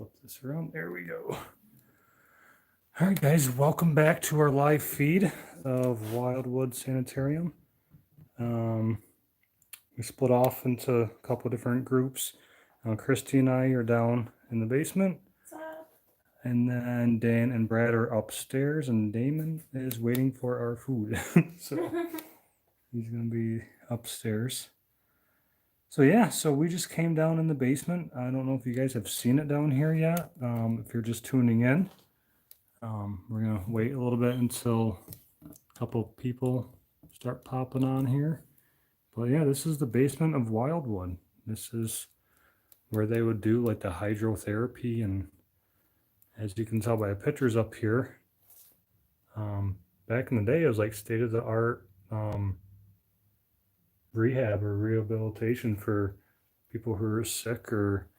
flip this around. There we go. All right, guys, welcome back to our live feed of Wildwood Sanitarium. We split off into a couple of different groups. Christy and I are down in the basement. What's up? And then Dan and Brad are upstairs, and Damon is waiting for our food. So he's going to be upstairs. So yeah, so we just came down in the basement. I don't know if you guys have seen it down here yet. If you're just tuning in, we're going to wait a little bit until a couple people start popping on here. But yeah, this is the basement of Wildwood. This is where they would do like the hydrotherapy, and as you can tell by the pictures up here, back in the day it was like state-of-the-art rehab or rehabilitation for people who were sick or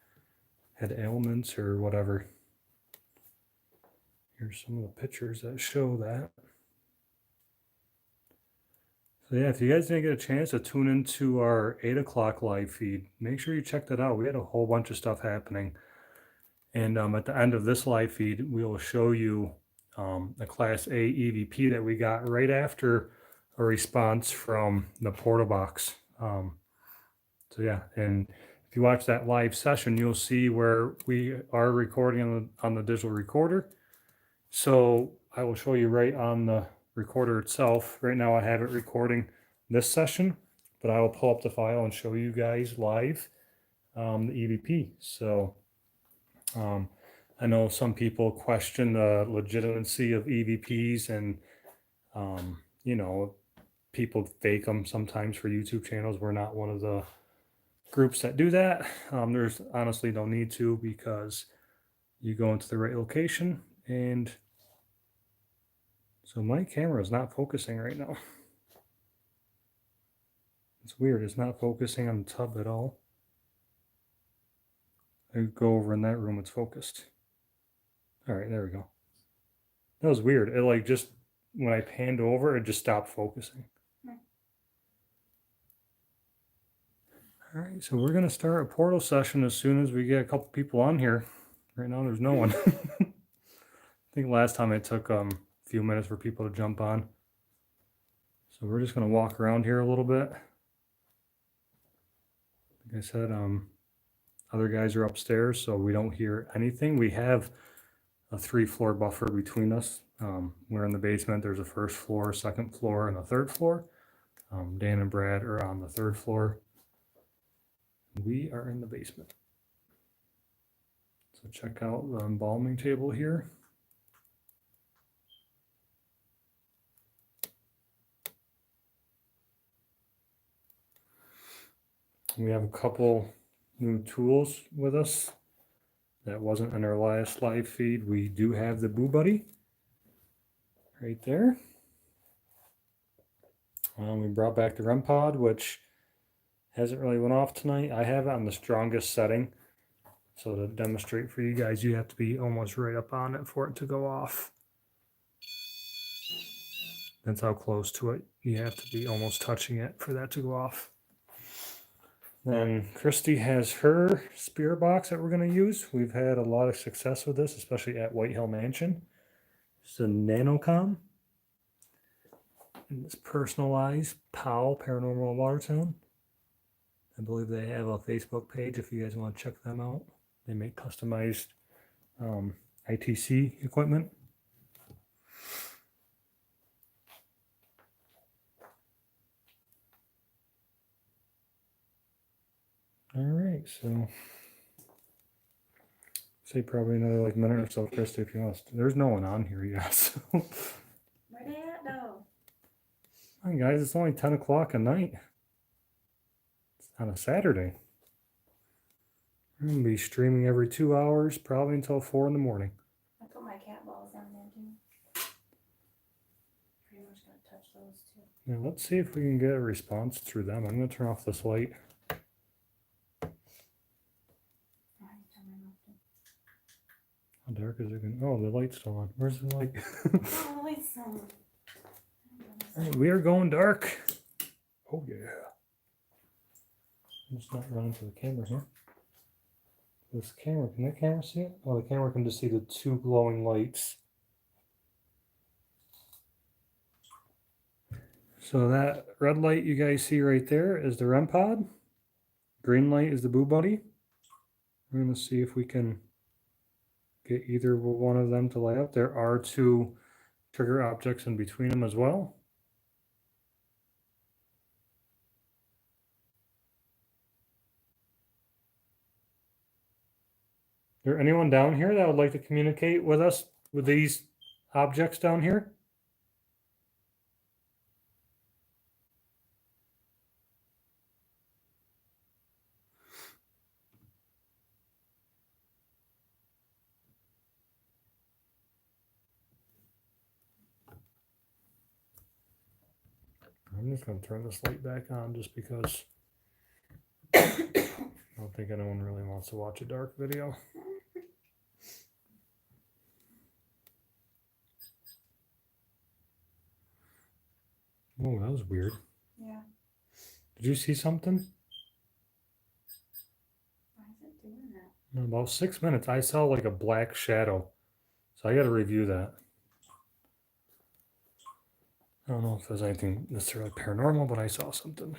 had ailments or whatever. Here's some of the pictures that show that. So yeah, if you guys didn't get a chance to tune into our 8 o'clock live feed, make sure you check that out. We had a whole bunch of stuff happening. And at the end of this live feed, we will show you the Class A EVP that we got right after a response from the portal box. So yeah, and if you watch that live session, you'll see where we are recording on the digital recorder. So I will show you right on the recorder itself. Right now I have it recording this session, but I will pull up the file and show you guys live the EVP. So I know some people question the legitimacy of EVPs, and you know, people fake them sometimes for YouTube channels. We're not one of the groups that do that. There's honestly no need to, because you go into the right location. And so my camera is not focusing right now. It's weird. It's not focusing on the tub at all. I go over in that room, it's focused. All right, there we go. That was weird. It like just, when I panned over, it just stopped focusing. All right, so we're going to start a portal session as soon as we get a couple people on here. Right now, there's no one. I think last time it took a few minutes for people to jump on. So we're just going to walk around here a little bit. Like I said, other guys are upstairs, so we don't hear anything. We have a 3-floor buffer between us. We're in the basement. There's a first floor, second floor, and a third floor. Dan and Brad are on the third floor. We are in the basement. So check out the embalming table here. We have a couple new tools with us that wasn't in our last live feed. We do have the Boo Buddy right there. We brought back the REM pod, which hasn't really went off tonight. I have it on the strongest setting. So to demonstrate for you guys, you have to be almost right up on it for it to go off. That's how close to it. You have to be almost touching it for that to go off. Then Christy has her spirit box that we're going to use. We've had a lot of success with this, especially at White Hill Mansion. It's a Nanocom. And it's personalized POW, Paranormal Watertown. I believe they have a Facebook page if you guys want to check them out. They make customized ITC equipment. All right, so say probably another like minute or so, Christy, if you want. There's no one on here yet. So. Where they at though? Come on, guys, it's only 10 o'clock at night. It's on a Saturday. We're going to be streaming every 2 hours, probably until 4 in the morning. I put my cat balls down there too. Pretty much gonna touch those too. Now let's see if we can get a response through them. I'm going to turn off this light. How dark is it going? Oh, the light's still on. Where's the light? Oh, the light's on. All right, we are going dark. Oh yeah. I'm just not running to the camera here. This camera, can that camera see it? Oh, the camera can just see the two glowing lights. So that red light you guys see right there is the REM pod. Green light is the Boo Buddy. We're going to see if we can get either one of them to light up. There are two trigger objects in between them as well. Is there anyone down here that would like to communicate with us with these objects down here? I'm just going to turn this light back on just because I don't think anyone really wants to watch a dark video. Oh, that was weird. Yeah. Did you see something? Why is it doing that? In about 6 minutes, I saw like a black shadow. So I got to review that. I don't know if there's anything necessarily paranormal, but I saw something.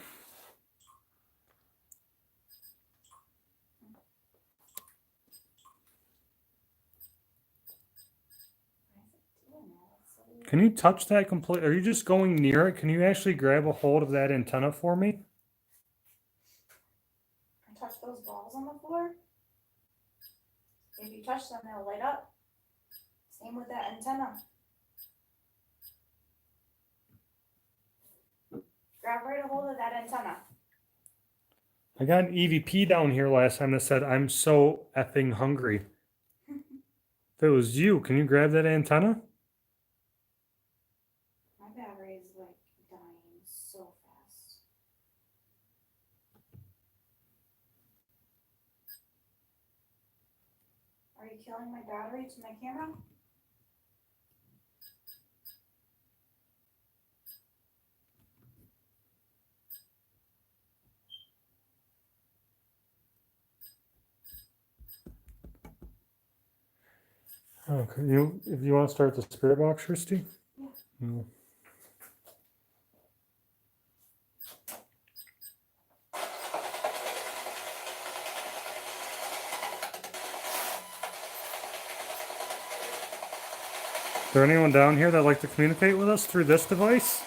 Why is it doing that? It's so weird. Can you touch that completely? Are you just going near it? Can you actually grab a hold of that antenna for me? And touch those balls on the floor. If you touch them, they'll light up. Same with that antenna. Grab right a hold of that antenna. I got an EVP down here last time that said, I'm so effing hungry. If it was you, can you grab that antenna? My battery is like dying so fast. Are you killing my battery to my camera? Okay, if you want to start the spirit box, Christy? Yeah. No. Is there anyone down here that'd like to communicate with us through this device?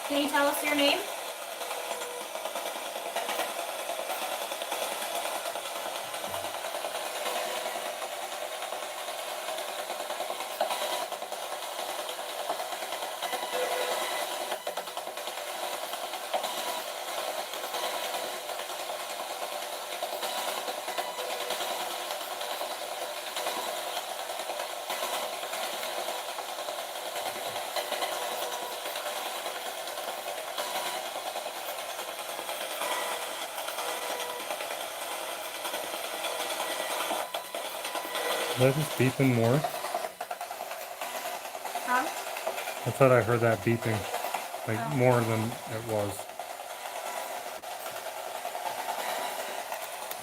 Can you tell us your name? Is that just beeping more? Huh? I thought I heard that beeping, like Oh. more than it was.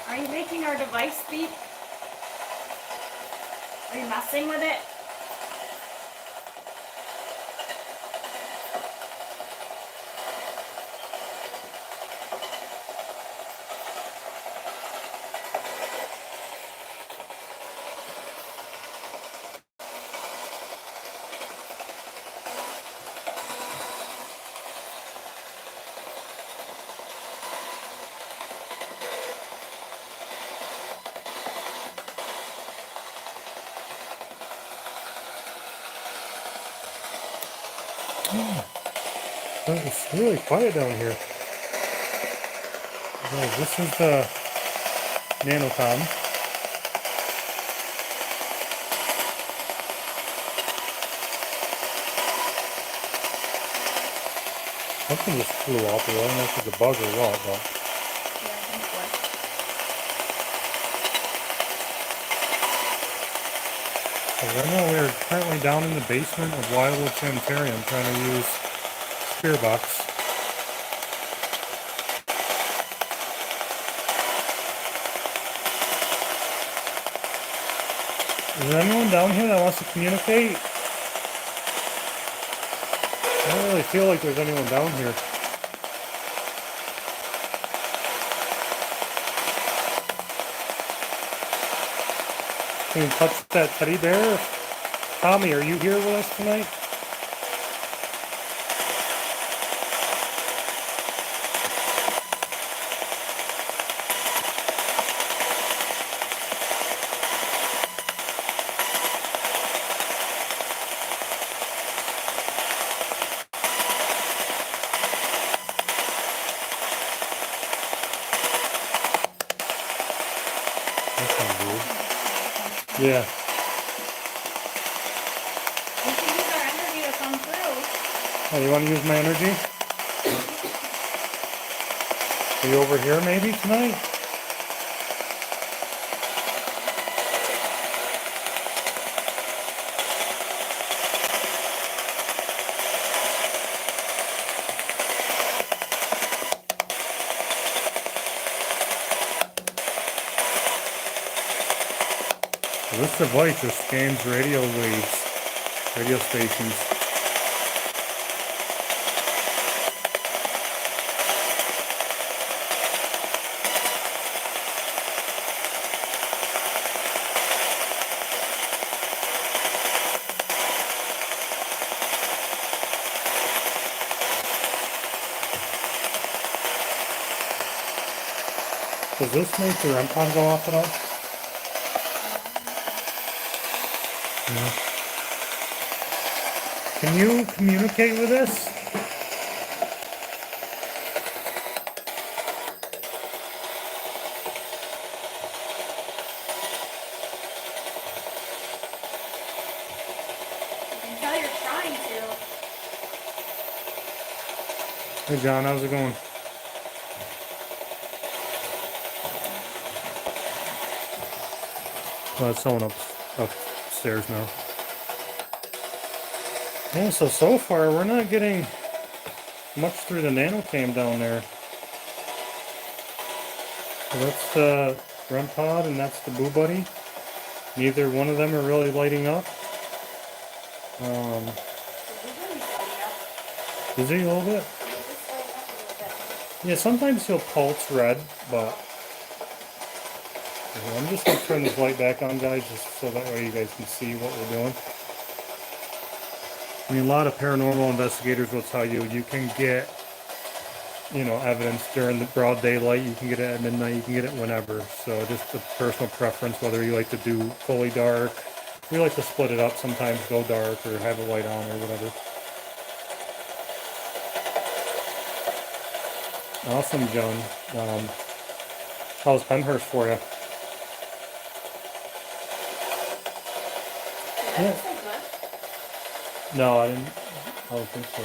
Are you making our device beep? Are you messing with it? It's really quiet down here. Oh, this is the nanocom. Something just flew off of it. I don't know if it's a bug or what, but. Yeah, I think so. Right now we're currently down in the basement of Wildwood Sanitarium trying to use Spirit Box. Is there anyone down here that wants to communicate? I don't really feel like there's anyone down here. Can you touch that teddy bear? Tommy, are you here with us tonight? That sounds weird. Yeah. We can use our energy to come through. Oh, you want to use my energy? Are you over here maybe tonight? This device just scans radio waves, radio stations. Does this make the REM pod go off at all? No. Can you communicate with this? You can tell you're trying to. Hey John, how's it going? Well, it's someone upstairs now. Yeah, so far we're not getting much through the nano cam down there. So that's the REM pod and that's the Boo Buddy. Neither one of them are really lighting up. Is he a little bit? Yeah, sometimes he'll pulse red, but I'm just going to turn this light back on, guys, just so that way you guys can see what we're doing. I mean, a lot of paranormal investigators will tell you you can get, evidence during the broad daylight. You can get it at midnight. You can get it whenever. So just a personal preference, whether you like to do fully dark. We like to split it up. Sometimes go dark or have a light on or whatever. Awesome, John. How's Penhurst for you? Did I say good? No, I don't think so. I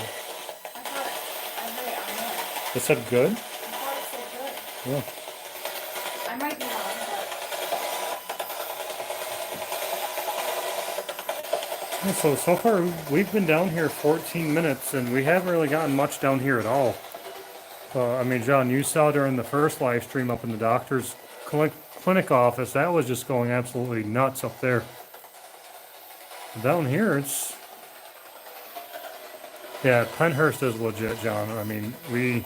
thought I heard it on there. It said good? I thought it said good. Yeah. I might be wrong, but. Yeah, so far we've been down here 14 minutes and we haven't really gotten much down here at all. I mean, John, you saw during the first live stream up in the doctor's clinic office, that was just going absolutely nuts up there. Down here, it's... Yeah, Penhurst is legit, John. I mean, we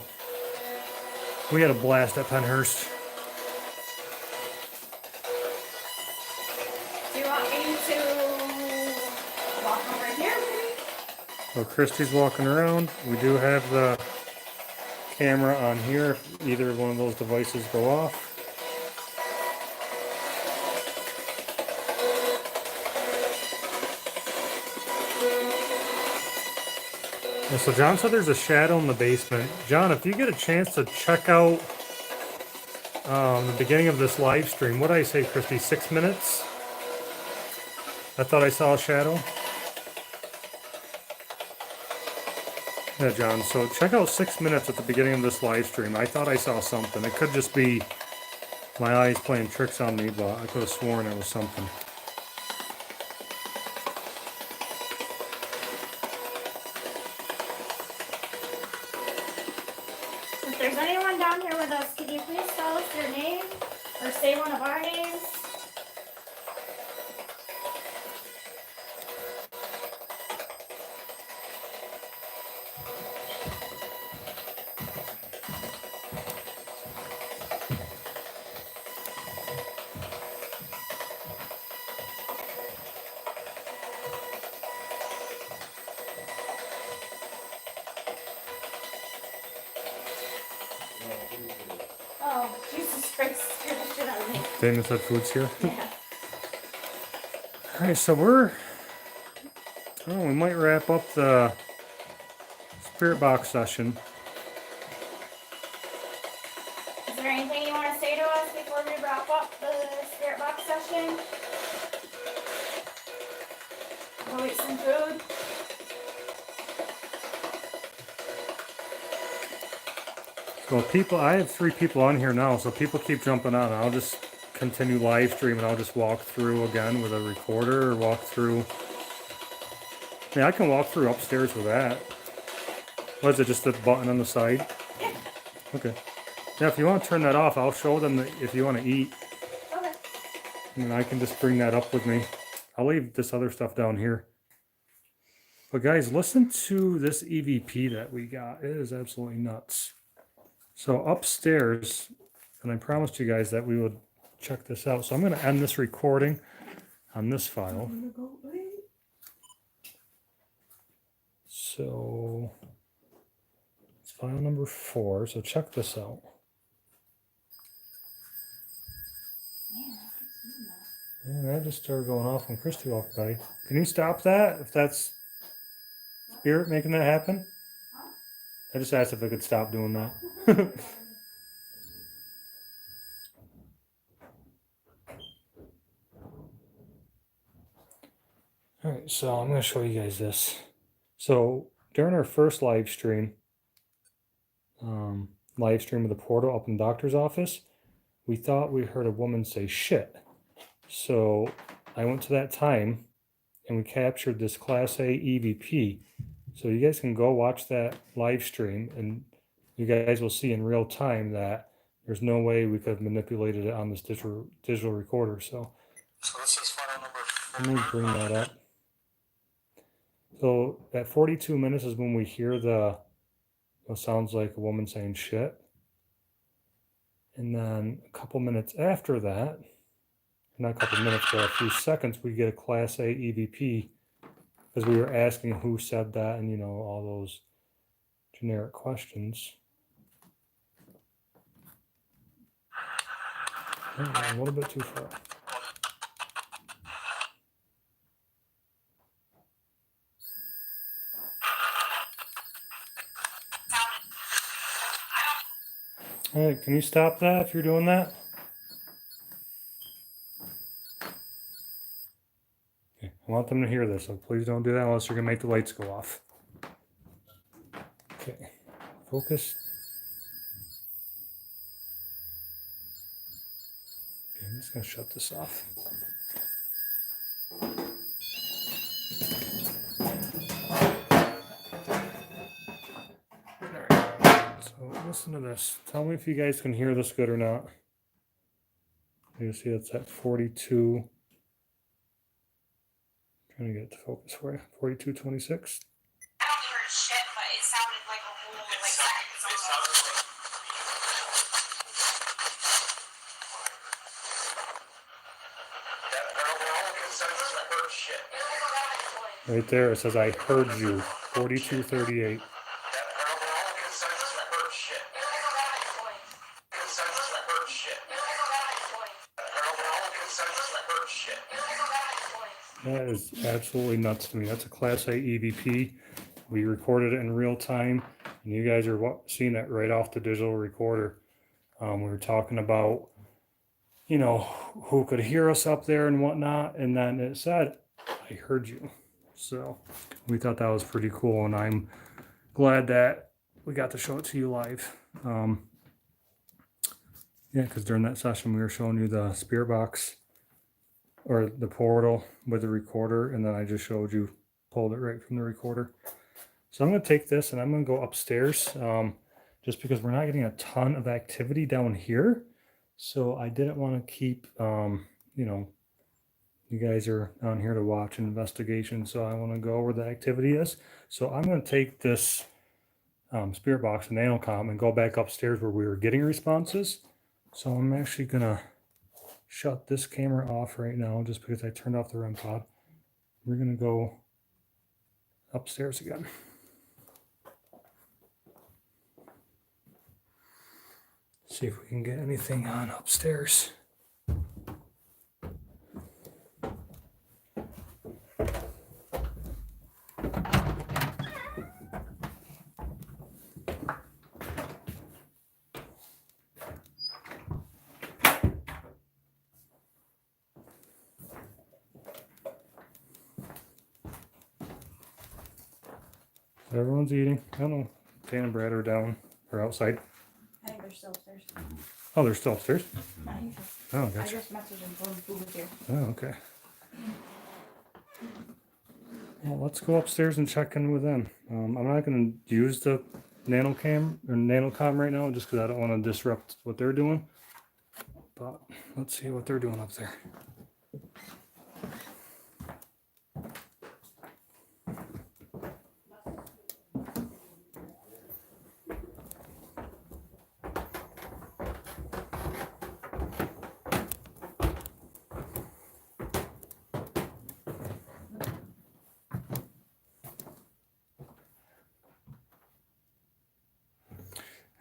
had a blast at Penhurst. Do you want me to walk over here? So Christy's walking around. We do have the camera on here if either one of those devices go off. Yeah, so John said there's a shadow in the basement. John, if you get a chance to check out the beginning of this live stream, what did I say, Christy? 6 minutes? I thought I saw a shadow. Yeah, John. So check out 6 minutes at the beginning of this live stream. I thought I saw something. It could just be my eyes playing tricks on me, but I could have sworn it was something. If there's anyone down here with us, can you please tell us your name or say one of our names? Oh, Jesus Christ, scared the shit out of me. Dana said food's here. Yeah. All right, so we might wrap up the spirit box session. Is there anything you want to say to us before we wrap up the spirit box session? Go eat some food. So I have 3 people on here now, so people keep jumping on. I'll just continue live stream and I'll just walk through again with a recorder or walk through. Yeah, I can walk through upstairs with that. What is it, just the button on the side? Yeah. Okay. Yeah, if you want to turn that off, I'll show them that if you want to eat. Okay. And I can just bring that up with me. I'll leave this other stuff down here. But guys, listen to this EVP that we got. It is absolutely nuts. So upstairs, and I promised you guys that we would check this out. So I'm going to end this recording on this file. So it's file number 4. So check this out. And that just started going off when Christy walked by. Can you stop that if that's spirit making that happen? I just asked if I could stop doing that. All right, so I'm going to show you guys this. So during our first live stream of the portal up in the doctor's office, we thought we heard a woman say shit. So I went to that time and we captured this Class A EVP. So you guys can go watch that live stream and you guys will see in real time that there's no way we could have manipulated it on this digital recorder. So this is file number 4. Let me bring that up. So at 42 minutes is when we hear what sounds like a woman saying shit. And then a couple minutes after that, not a couple minutes, but a few seconds, we get a Class A EVP because we were asking who said that and, all those generic questions. A little bit too far. All right, can you stop that if you're doing that? Okay, I want them to hear this, so please don't do that unless you're going to make the lights go off. Okay, focus. Okay, I'm just going to shut this off. Listen to this. Tell me if you guys can hear this good or not. You see it's at 42. Trying to get it to focus for you. 42:26. I don't hear shit, but it sounded like a whole Right there, it says I heard you. 42:38. That is absolutely nuts to me. That's a Class A EVP. We recorded it in real time, and you guys are seeing it right off the digital recorder. We were talking about, who could hear us up there and whatnot, and then it said, I heard you. So we thought that was pretty cool, and I'm glad that we got to show it to you live. Yeah, because during that session we were showing you the spirit box or the portal with the recorder, and then I just showed you, pulled it right from the recorder. So I'm going to take this and I'm going to go upstairs, just because we're not getting a ton of activity down here. So I didn't want to keep, you know, you guys are down here to watch an investigation. So I want to go where the activity is. So I'm going to take this spirit box and nanocom and go back upstairs where we were getting responses. So I'm actually going to shut this camera off right now just because I turned off the REM pod. We're going to go upstairs again. See if we can get anything on upstairs. Everyone's eating. I don't know. Dan and Brad are down or outside. I think they're still upstairs. Oh, they're still upstairs? Not usually. Oh, I gotcha. just messaged them for food was here. Oh, okay. Well, let's go upstairs and check in with them. I'm not going to use the nanocom right now just because I don't want to disrupt what they're doing. But let's see what they're doing up there.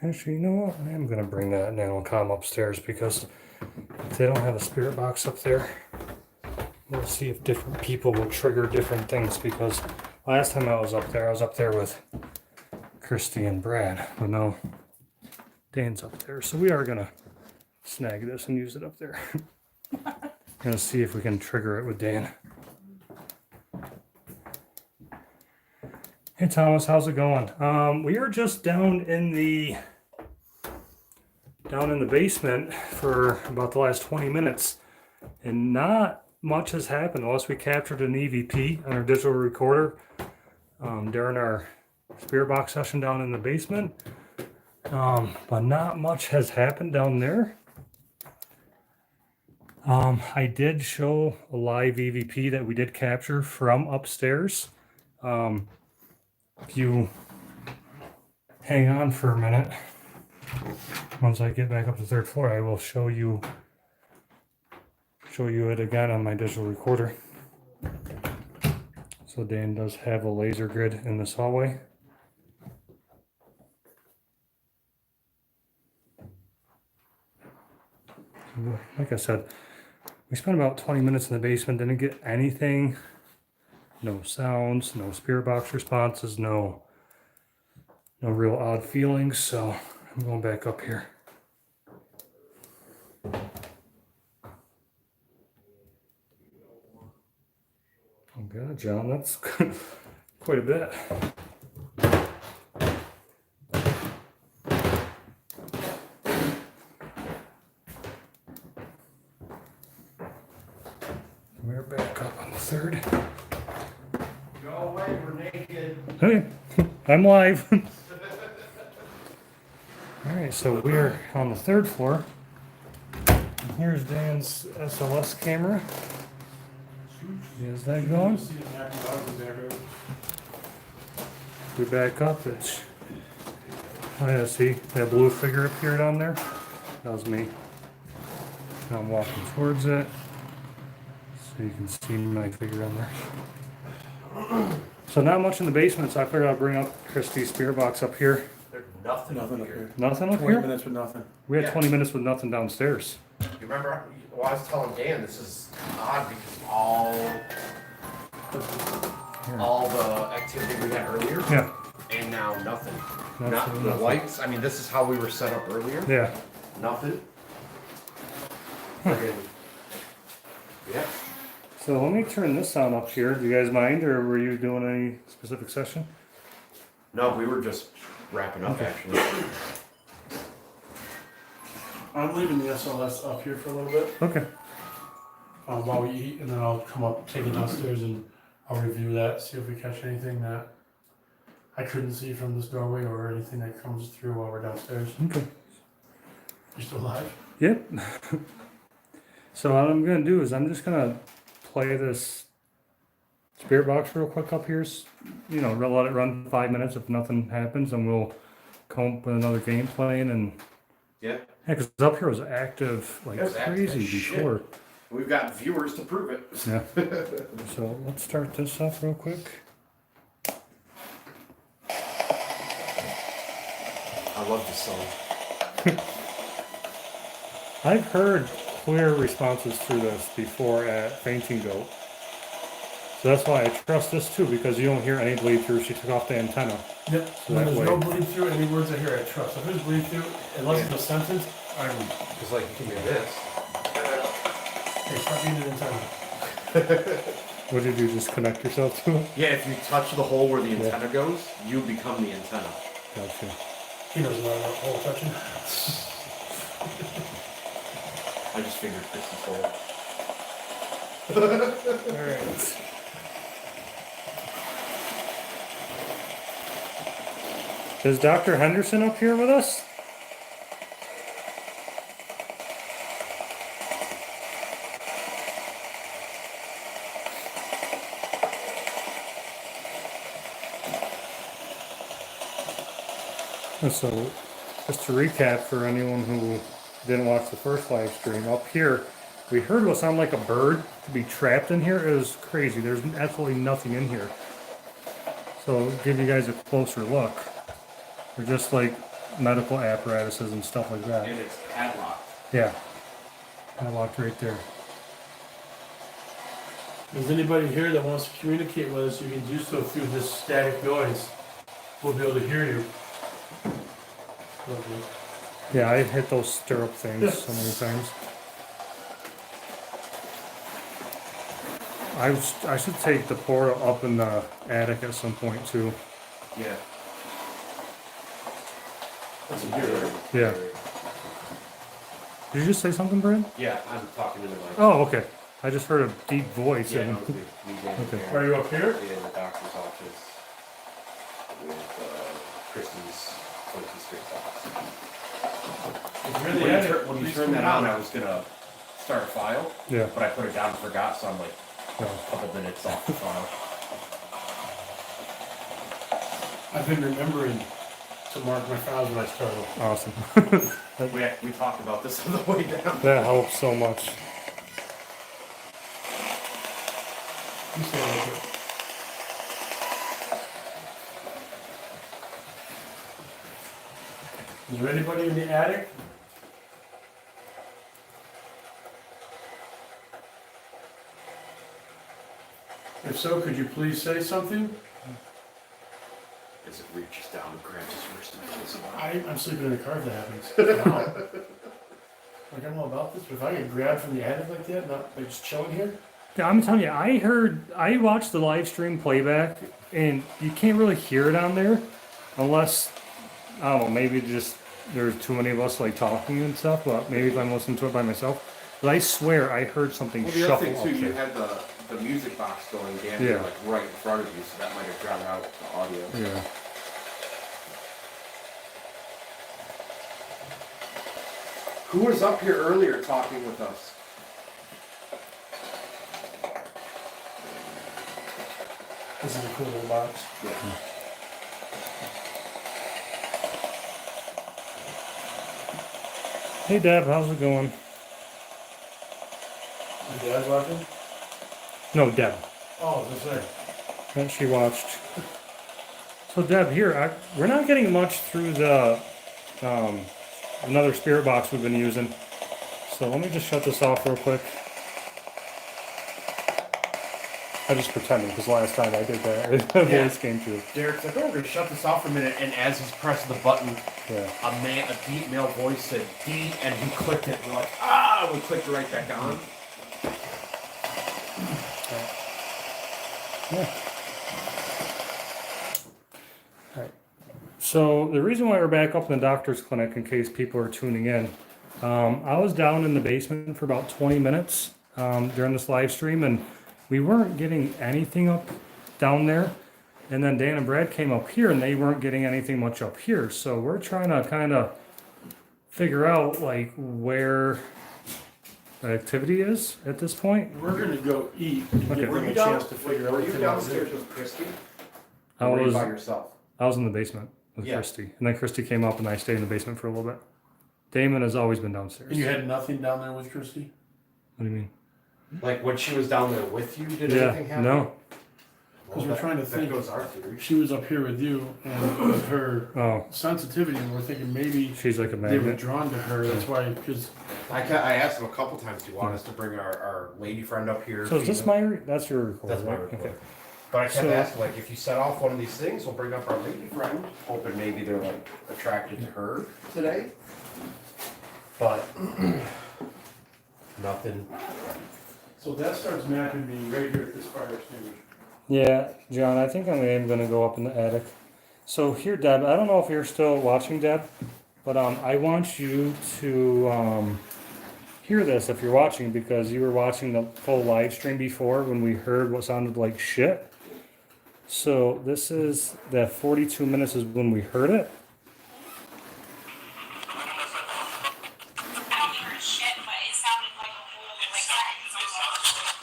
Actually, you know what? I am going to bring that nanocom upstairs because if they don't have a spirit box up there, we'll see if different people will trigger different things. Because last time I was up there with Christy and Brad, but now Dan's up there. So we are going to snag this and use it up there. Going to see if we can trigger it with Dan. Hey Thomas, how's it going? We are just down in the basement for about the last 20 minutes, and not much has happened unless we captured an EVP on our digital recorder during our spirit box session down in the basement. But not much has happened down there. I did show a live EVP that we did capture from upstairs. If you hang on for a minute, once I get back up to the third floor, I will show you it again on my digital recorder. So Dan does have a laser grid in this hallway. Like I said, we spent about 20 minutes in the basement, didn't get anything. No sounds, no spirit box responses, no real odd feelings, so I'm going back up here. Oh God, John, that's quite a bit. We're back up on the third. Go away, we're naked. Hey, I'm live. All right, so we're on the third floor. And here's Dan's SLS camera. Is that going? We back up. It's, oh yeah, see that blue figure appeared on there? That was me. Now I'm walking towards it, so you can see my figure on there. So not much in the basement, so I figured I'd bring up Christie's spirit box up here. There's nothing up Nothing up here. here. Nothing up 20 here? minutes with nothing. We had Yeah. 20 minutes with nothing downstairs. You remember, well, I was telling Dan, this is odd because all the activity we had earlier, Yeah, and now nothing. Not Absolutely the nothing. lights, I mean, this is how we were set up earlier. yeah. Nothing. Huh. Friggin- Yeah. So let me turn this on up here. Do you guys mind, or were you doing any specific session? No, we were just wrapping up Okay. actually. I'm leaving the SLS up here for a little bit Okay. while we eat, and then I'll come up, take it downstairs, and I'll review that, see if we catch anything that I couldn't see from this doorway or anything that comes through while we're downstairs. Okay. You still alive? Yep. So what I'm gonna do is I'm just gonna play this spirit box real quick up here. You know, let it run 5 minutes. If nothing happens, then we'll come up with another game plan. And Yeah. because up here was active like It was active crazy as shit. before. We've got viewers to prove it. Yeah. So let's start this off real quick. I love this song. I've heard clear responses through this before at Fainting Goat. So that's why I trust this too, because you don't hear any bleed through. She took off the antenna. Yep. So When that there's way- no bleed through, any words I hear, I trust. If there's bleed through, unless it's a sentence, I'm. It's like you can do this. Hey, stop being an antenna. What did you just connect yourself to? Yeah, if you touch the hole where the Yeah. antenna goes, you become the antenna. Gotcha. He doesn't know about hole touching. I just figured Chris's hole. Alright. Is Dr. Henderson up here with us? And so, just to recap for anyone who didn't watch the first live stream, up here, we heard what sounded like a bird to be trapped in here. It was crazy. There's absolutely nothing in here. So, give you guys a closer look. They're just like medical apparatuses and stuff like that. And it's padlocked. Yeah. Padlocked right there. If there's anybody here that wants to communicate with us, you can do so through this static noise. We'll be able to hear you. Lovely. Yeah, I hit those stirrup things so many times. I should take the portal up in the attic at some point too. Yeah. That's a beer. Yeah. Did you just say something, Brad? Yeah, I'm talking to the mic. Oh, okay. I just heard a deep voice. Yeah, And no, we down Okay. there. Are you up here? Yeah, in the doctor's office with Kristen's funky spirit box. If you're in the attic, When you please turn come that on, down. I was gonna start a file, yeah. but I put it down and forgot, so I'm like No. a couple minutes off the file. I've been remembering to mark my files when I started. Awesome. We talked about this on the way down. That helps so much. You say like it. Is there anybody in the attic? If so, could you please say something? As it reaches down and grabs his wrist and pulls him out. I'm sleeping in a car if that happens. Wow. Like I'm all about this, but if I get grabbed from the attic like that, not like just chilling here. Yeah, I'm telling you, I watched the live stream playback, and you can't really hear it on there, unless, I don't know, maybe just there's too many of us like talking and stuff. But maybe if I'm listening to it by myself, but I swear I heard something Well, the other shuffle thing up too, you there. had the music box going damn Yeah. near like right in front of you, so that might have drowned out the audio. Yeah. Who was up here earlier talking with us? This is a cool little box. Yeah. Hey Deb, how's it going? Your dad's watching? No, Deb. Oh, I was gonna say. And she watched. So Deb, here, we're not getting much through the another spirit box we've been using. So let me just shut this off real quick. I just pretended because last time I did that, the Yeah. voice came through. Derek's like, oh, we're gonna shut this off for a minute, and as he's pressing the button, Yeah. a deep male voice said D, and he clicked it, and we're like, ah, we clicked it right back on. Yeah. All right. So the reason why we're back up in the doctor's clinic, in case people are tuning in, I was down in the basement for about 20 minutes during this live stream, and we weren't getting anything up down there. And then Dan and Brad came up here, and they weren't getting anything much up here. So we're trying to kind of figure out like where the activity is at this point. We're gonna go eat and Okay. give them a chance to figure out Were what you they want to downstairs do. with Christy? I Or were you was by yourself? I was in the basement with Yeah. Christy, and then Christy came up, and I stayed in the basement for a little bit. Damon has always been downstairs. And you had nothing down there with Christy? What do you mean? Like when she was down there with you, did Yeah, anything happen? no. Because we're trying to that think. goes our theory. She was up here with you, and with her Oh, sensitivity, and we're thinking maybe she's like a they were magnet. drawn to her. That's why, because I asked him a couple times, do you want us to bring our lady friend up here? So is this my? That's your recorder, That's my right? recorder. Okay. But I kept So- asking, like, if you set off one of these things, we'll bring up our lady friend, hoping maybe they're like attracted to her today. But nothing. so that starts mapping me right here at this fire extinguisher. Yeah, John, I think I am gonna go up in the attic. So here, Deb, I don't know if you're still watching, Deb, but I want you to hear this if you're watching, because you were watching the full live stream before when we heard what sounded like shit. So this is that 42 minutes is when we heard it.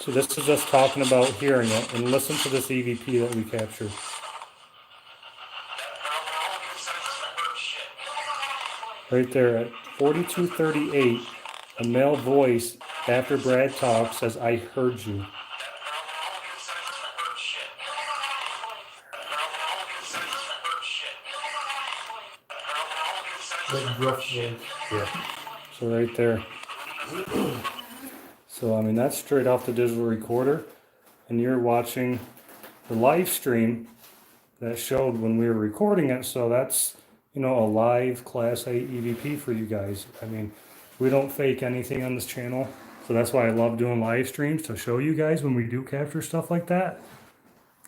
So this is us talking about hearing it, and listen to this EVP that we captured. Right there at 42:38, a male voice after Brad talks says, "I heard you." Like rough voice. Yeah. So right there. So I mean that's straight off the digital recorder, and you're watching the live stream that showed when we were recording it. So that's, you know, a live Class A EVP for you guys. I mean, we don't fake anything on this channel, so that's why I love doing live streams, to show you guys when we do capture stuff like that.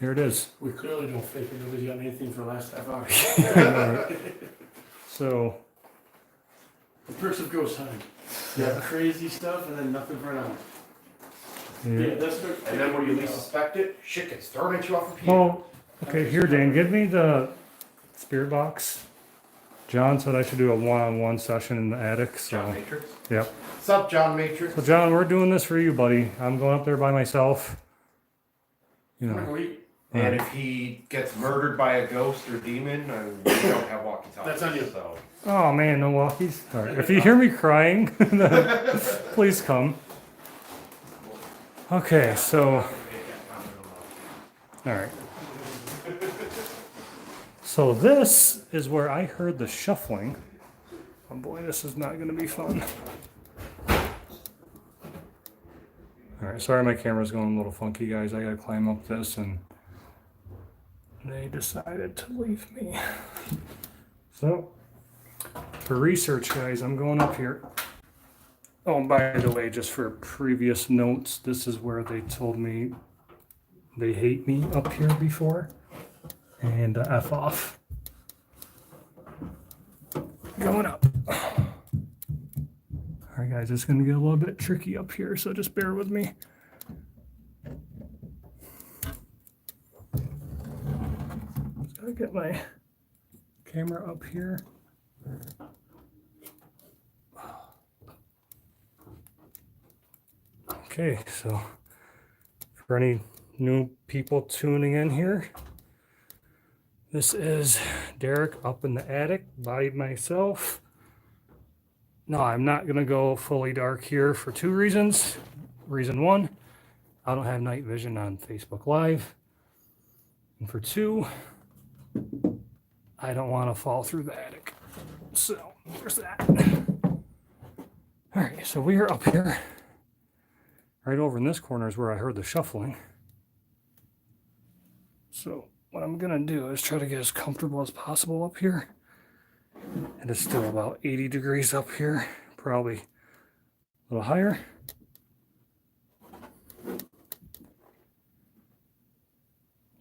Here it is. We clearly don't fake it. Nobody's got anything for the last half hour. So The perks of ghost hunting. Yeah, crazy stuff and then nothing for an hour. yeah. That's what. And then when you least suspect it, shit gets thrown at you off repeater. Oh, okay. Here, Dan, give me the spirit box. John said I should do a one-on-one session in the attic. So, John Matrix. yep. What's up, John Matrix? So, John, we're doing this for you, buddy. I'm going up there by myself. You know. And if he gets murdered by a ghost or demon, we don't have walkie-talkies. That's on you. So. Oh man, no walkies. All right. If you hear me crying, then please come. Okay, so all right. So this is where I heard the shuffling. Oh boy, this is not going to be fun. All right, sorry my camera's going a little funky, guys. I got to climb up this, and they decided to leave me. So for research, guys, I'm going up here. Oh, and by the way, just for previous notes, this is where they told me they hate me up here before. And F off. Going up. All right, guys, it's going to get a little bit tricky up here, so just bear with me. Just gotta get my camera up here. Okay, so for any new people tuning in here, this is Derek up in the attic by myself. No, I'm not going to go fully dark here for two reasons. Reason one, I don't have night vision on Facebook Live. And for two, I don't want to fall through the attic. So there's that. All right, so we are up here. Right over in this corner is where I heard the shuffling. So what I'm gonna do is try to get as comfortable as possible up here. And it's still about 80 degrees up here, probably a little higher.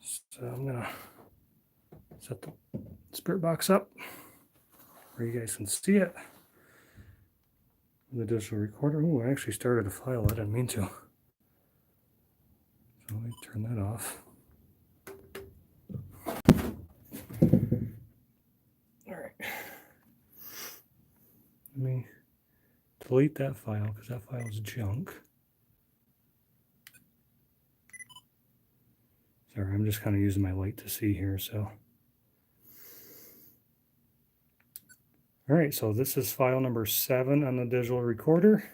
So I'm gonna set the spirit box up where you guys can see it. The digital recorder. Oh, I actually started a file. I didn't mean to. So let me turn that off. All right. Let me delete that file because that file is junk. Sorry, I'm just kind of using my light to see here, so. All right, so this is file number 7 on the digital recorder.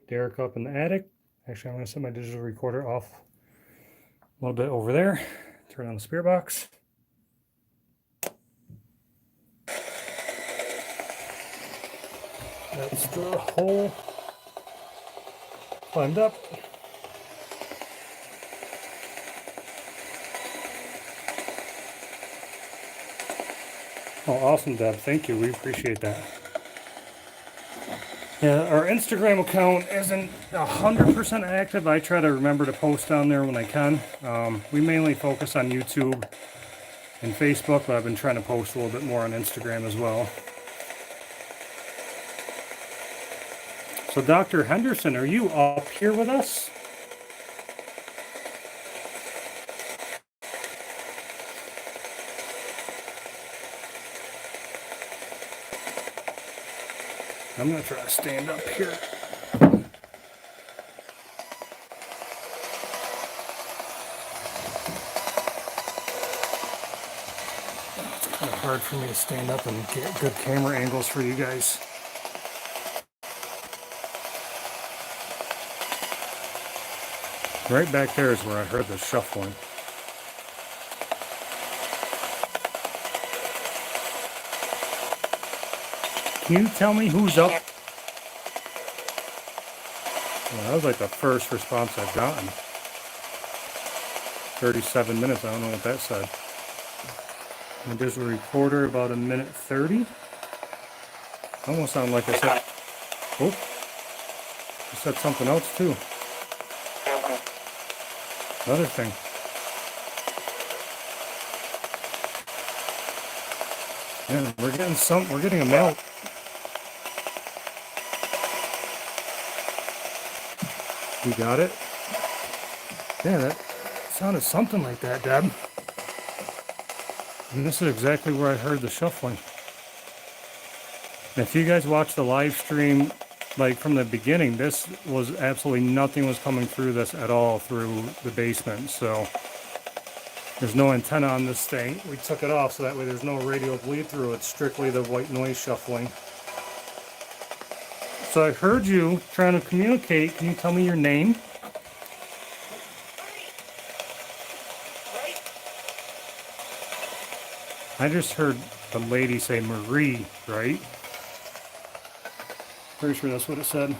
Derek up in the attic. Actually, I'm going to set my digital recorder off a little bit over there. Turn on the spirit box. That's the hole climbed up. Oh, awesome, Deb. Thank you. We appreciate that. Yeah, our Instagram account isn't 100% active. I try to remember to post on there when I can. We mainly focus on YouTube and Facebook, but I've been trying to post a little bit more on Instagram as well. So, Dr. Henderson, are you up here with us? I'm going to try to stand up here. It's kind of hard for me to stand up and get good camera angles for you guys. Right back there is where I heard the shuffling. Can you tell me who's up? Well, that was like the first response I've gotten. 37 minutes, I don't know what that said. And there's a recorder about 1:30. Almost sounded like I said, oh, I said something else too. Another thing. Yeah, we're getting a mail. You got it? Yeah, that sounded something like that, Deb. And this is exactly where I heard the shuffling. And if you guys watch the live stream, like from the beginning, this was absolutely nothing was coming through this at all through the basement. So there's no antenna on this thing. We took it off so that way there's no radio bleed through. It's strictly the white noise shuffling. So I heard you trying to communicate. Can you tell me your name? I just heard the lady say Marie, right? Pretty sure that's what it said.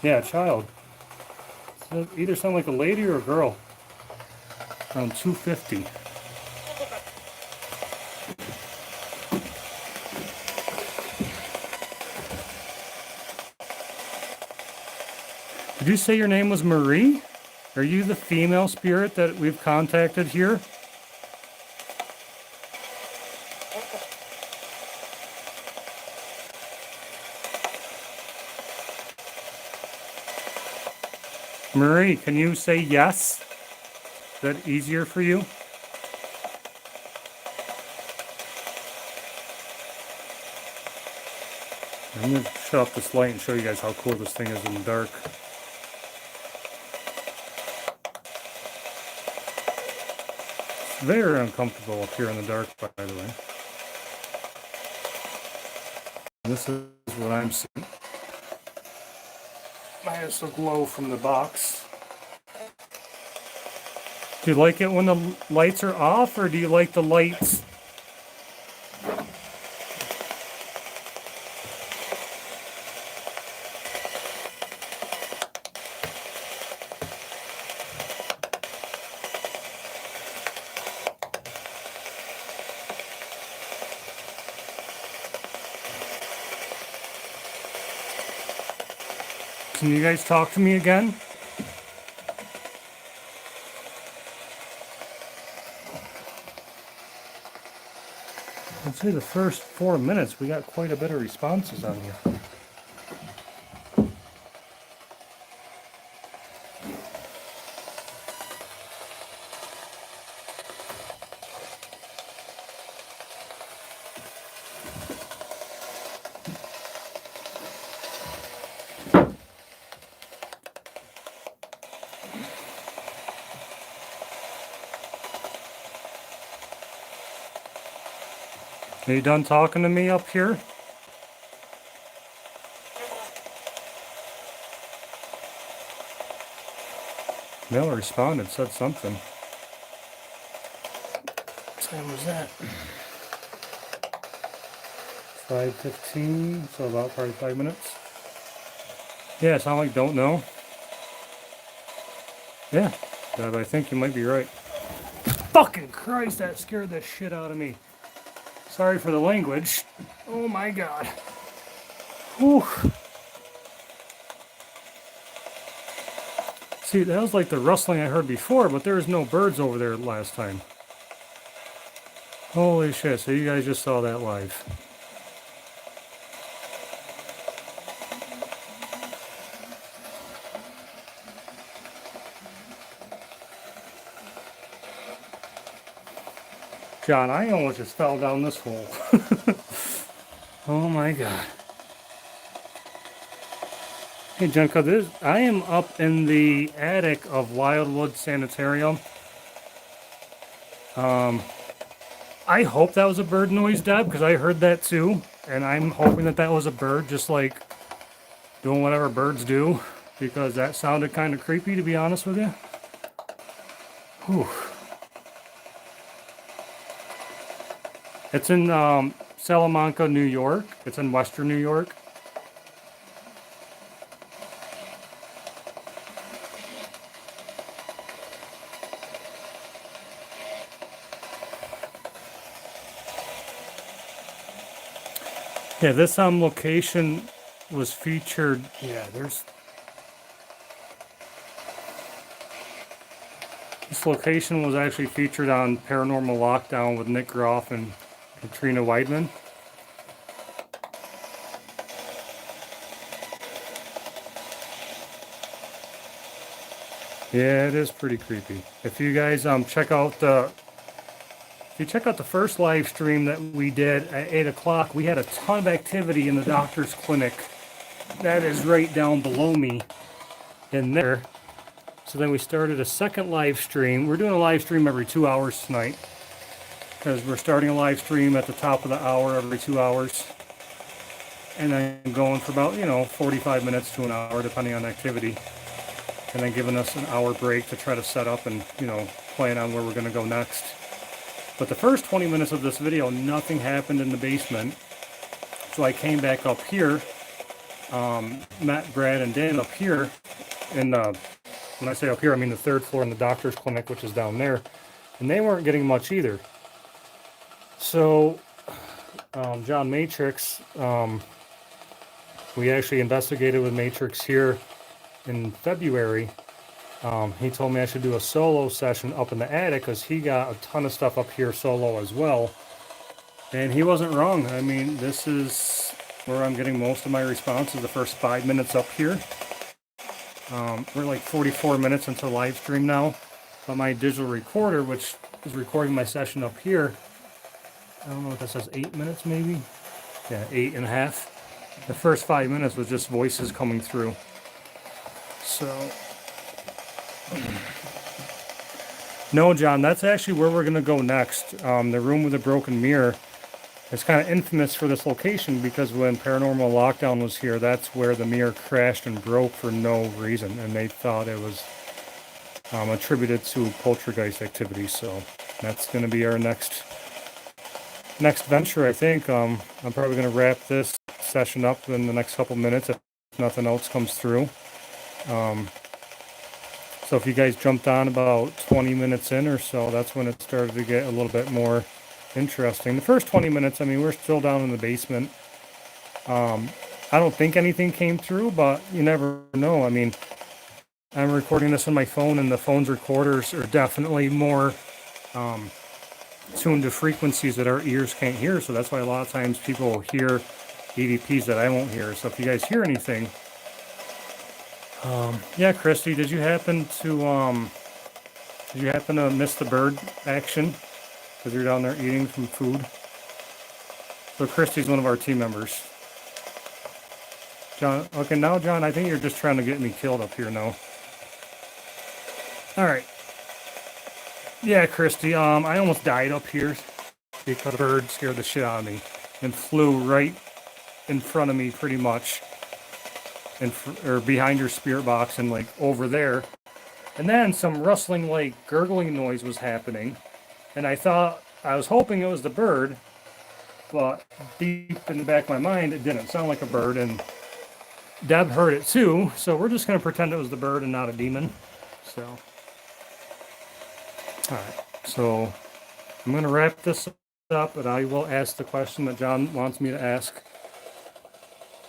Yeah, child. So either sound like a lady or a girl. Around 250. Did you say your name was Marie? Are you the female spirit that we've contacted here? Marie, can you say yes? Is that easier for you? I'm going to shut off this light and show you guys how cool this thing is in the dark. It's very uncomfortable up here in the dark, by the way. And this is what I'm seeing. Minus the glow from the box. Do you like it when the lights are off, or do you like the lights? Can you guys talk to me again? I'd say the first 4 minutes we got quite a bit of responses on you. Are you done talking to me up here? Mel responded, said something. What time was that? 5:15, so about probably 5 minutes. Yeah, it sounds like don't know. Yeah, but I think you might be right. Fucking Christ, that scared the shit out of me. Sorry for the language. Oh my God. Whew. See, that was like the rustling I heard before, but there was no birds over there last time. Holy shit, so you guys just saw that live. John, I almost just fell down this hole. Oh my God. Hey, Jenka, I am up in the attic of Wildwood Sanitarium. I hope that was a bird noise, Deb, because I heard that too. And I'm hoping that was a bird, just like doing whatever birds do, because that sounded kind of creepy, to be honest with you. Whew. It's in Salamanca, New York. It's in Western New York. Yeah, this location was featured. Yeah, this location was actually featured on Paranormal Lockdown with Nick Groff and Katrina Weidman. Yeah, it is pretty creepy. If you guys check out the first live stream that we did at 8 o'clock, we had a ton of activity in the doctor's clinic. That is right down below me in there. So then we started a second live stream. We're doing a live stream every 2 hours tonight, because we're starting a live stream at the top of the hour every 2 hours. And then going for about, 45 minutes to an hour, depending on activity. And then giving us an hour break to try to set up and, plan on where we're going to go next. But the first 20 minutes of this video, nothing happened in the basement. So I came back up here, Matt, Brad, and Dan up here. And when I say up here, I mean the third floor in the doctor's clinic, which is down there. And they weren't getting much either. So John Matrix, we actually investigated with Matrix here in February. He told me I should do a solo session up in the attic because he got a ton of stuff up here solo as well. And he wasn't wrong. I mean, this is where I'm getting most of my responses, the first 5 minutes up here. We're like 44 minutes into live stream now. But my digital recorder, which is recording my session up here, I don't know what that says, 8 minutes maybe? Yeah, 8.5. The first 5 minutes was just voices coming through. So, no, John, that's actually where we're going to go next. The room with the broken mirror is kind of infamous for this location because when Paranormal Lockdown was here, that's where the mirror crashed and broke for no reason. And they thought it was attributed to poltergeist activity. So that's going to be our next venture, I think. I'm probably going to wrap this session up in the next couple minutes if nothing else comes through. So if you guys jumped on about 20 minutes in or so, that's when it started to get a little bit more interesting. The first 20 minutes, I mean, we're still down in the basement. I don't think anything came through, but you never know. I mean, I'm recording this on my phone, and the phone's recorders are definitely more tuned to frequencies that our ears can't hear. So that's why a lot of times people hear EVPs that I won't hear. So if you guys hear anything, yeah, Christy, did you happen to miss the bird action because you're down there eating some food? So Christy's one of our team members. John, okay, now John, I think you're just trying to get me killed up here now. All right. Yeah, Christy, I almost died up here because a bird scared the shit out of me and flew right in front of me pretty much, or behind your spirit box and like over there. And then some rustling, like gurgling noise was happening. And I was hoping it was the bird, but deep in the back of my mind, it didn't sound like a bird. And Deb heard it too. So we're just going to pretend it was the bird and not a demon. So, all right. So I'm going to wrap this up, but I will ask the question that John wants me to ask.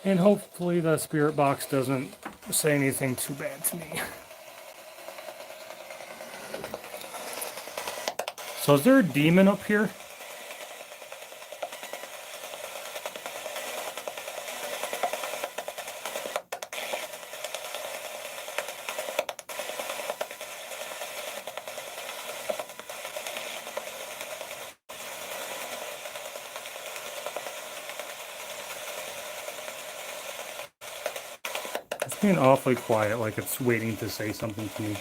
And hopefully the spirit box doesn't say anything too bad to me. So is there a demon up here? It's being awfully quiet, like it's waiting to say something to me.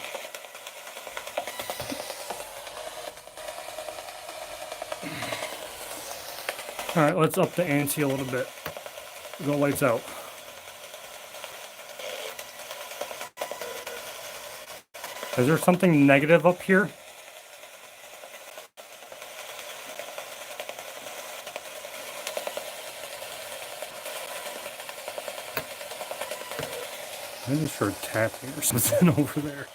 All right, let's up the ante a little bit. Go lights out. Is there something negative up here? I just heard tapping or something over there.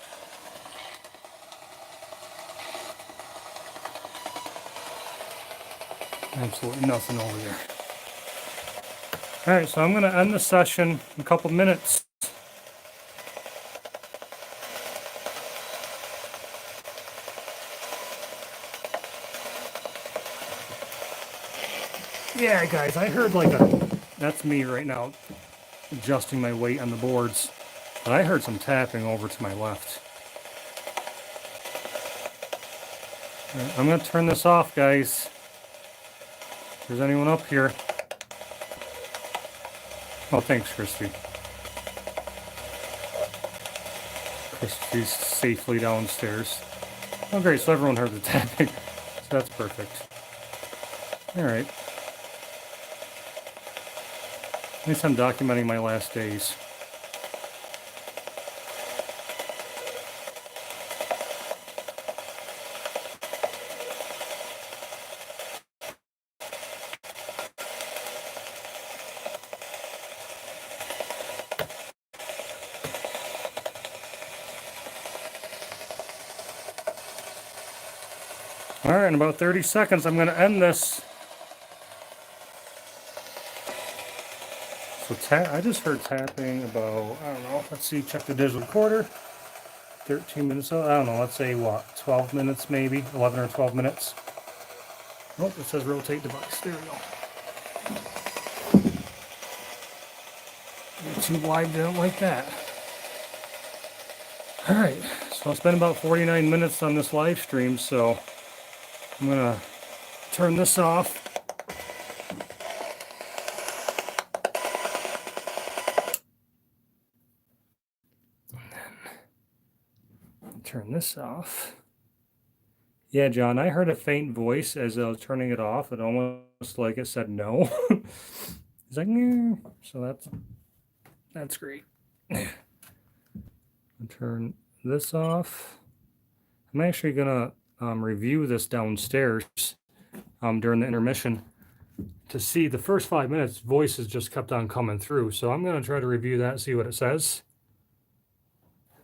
Absolutely nothing over there. All right, so I'm going to end the session in a couple minutes. Yeah, guys, I heard like that's me right now, adjusting my weight on the boards. But I heard some tapping over to my left. All right, I'm going to turn this off, guys. If there's anyone up here. Oh, thanks, Christy. Christy's safely downstairs. Oh, great, so everyone heard the tapping. So that's perfect. Alright. At least I'm documenting my last days. All right, in about 30 seconds, I'm going to end this. So I just heard tapping about, I don't know, let's see, check the digital recorder. 13 minutes, I don't know, let's say what, 12 minutes maybe, 11 or 12 minutes. Oh, it says rotate device, there we go. YouTube Live didn't like that. All right, so it's been about 49 minutes on this live stream, so I'm gonna turn this off. And then turn this off. Yeah, John, I heard a faint voice as I was turning it off. It almost like it said no. It's like, nah. So that's great. I'll turn this off. I'm actually gonna review this downstairs during the intermission to see the first 5 minutes voices just kept on coming through, so I'm going to try to review that and see what it says.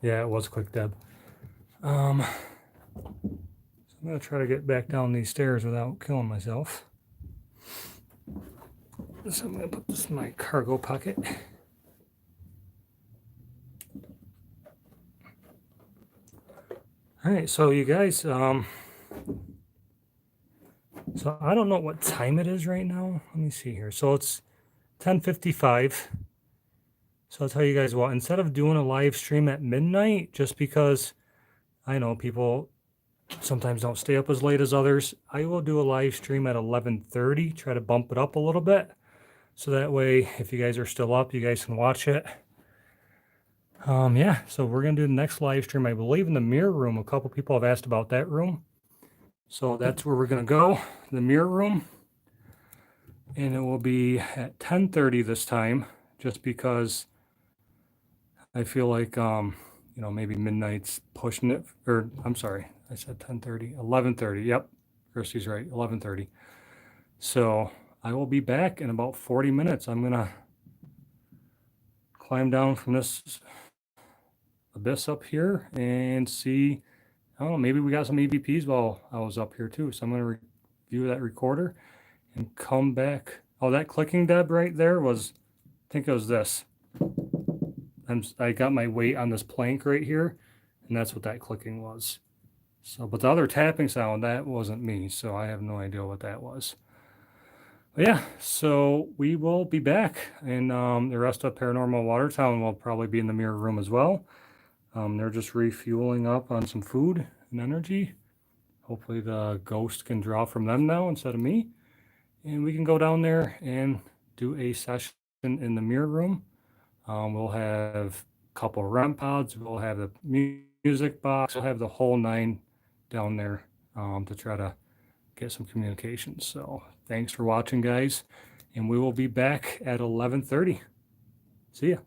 Yeah, it was quick, Deb. So I'm going to try to get back down these stairs without killing myself. So I'm going to put this in my cargo pocket. All right, so you guys, So I don't know what time it is right now. Let me see here. So it's 10:55. So I'll tell you guys what, instead of doing a live stream at midnight, just because I know people sometimes don't stay up as late as others, I will do a live stream at 11:30, try to bump it up a little bit. So that way, if you guys are still up, you guys can watch it. Yeah, so we're going to do the next live stream, I believe, in the mirror room. A couple people have asked about that room. So that's where we're going to go, the mirror room. And it will be at 10:30 this time, just because I feel like, maybe midnight's pushing it. Or, I'm sorry, I said 10:30, 11:30. Yep, Christy's right, 11:30. So I will be back in about 40 minutes. I'm going to climb down from this abyss up here and see, I don't know, maybe we got some EVPs while I was up here too. So I'm going to review that recorder and come back. Oh, that clicking, Deb, right there was, I think it was this. I got my weight on this plank right here, and that's what that clicking was. So, but the other tapping sound, that wasn't me, so I have no idea what that was. But yeah, so we will be back, and the rest of Paranormal Watertown will probably be in the mirror room as well. They're just refueling up on some food and energy. Hopefully the ghost can draw from them now instead of me. And we can go down there and do a session in the mirror room. We'll have a couple of REM pods. We'll have the music box. We'll have the whole 9 down there to try to get some communication. So thanks for watching, guys. And we will be back at 11:30. See ya.